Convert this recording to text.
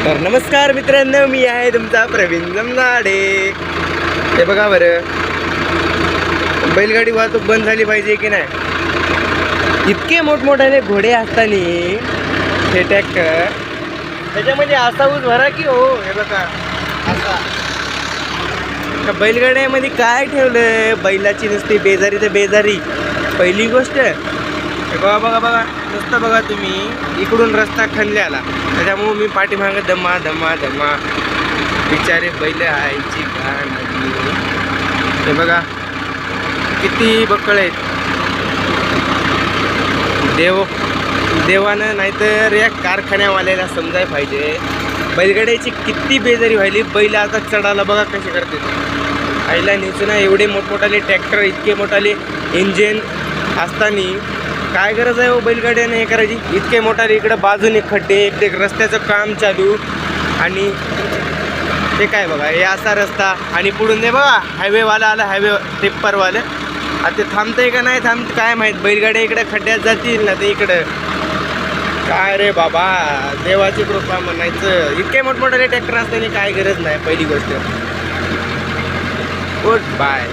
तर नमस्कार मित्रांनो, मी आहे तुमचा प्रवीण जमनाडे. हे बघा बरं, बैलगाडी वाहतूक बंद झाली पाहिजे की नाही. इतके मोठमोठाले घोडे असताना हे ट्रॅक्टर त्याच्यामध्ये असा ऊस भरा की हो. हे बघा असा बैलगाड्यामध्ये काय ठेवलं, बैलाची नुसती बेजारी तर बेजारी. पहिली गोष्ट बघा बघा बघा नुसतं बघा तुम्ही, इकडून रस्ता खणल्याला त्याच्यामुळं मी पाठीमागं दमा दमा दमा बिचारे बैल आईची घाण. हे बघा किती बक्कळ आहेत. देवानं नाहीतर या कारखान्यावाल्याला समजायला पाहिजे बैलगाड्याची किती बेजारी व्हायली. बैल आता चढायला बघा कसे करते. आईला न्यायचं ना, एवढे मोठमोठाले ट्रॅक्टर, इतके मोठाले इंजिन असताना काय गरज आहे हो बैलगाड्याने हे करायची. इतके मोठाले इकडं बाजूने खड्डे, इकडे रस्त्याचं काम चालू, आणि ते काय बघा हे असा रस्ता, आणि पुढून दे बघा हायवेवाला आला, हायवे टिप्परवालं. आता ते थांबतंय का नाही थांबत काय माहीत. बैलगाड्या इकडे खड्ड्यात जातील ना ते इकडं. काय रे बाबा, देवाची कृपा म्हणायचं. इतके मोठमोठाले ट्रॅक्टर असताना काय गरज नाही. पहिली गोष्ट गुड बाय.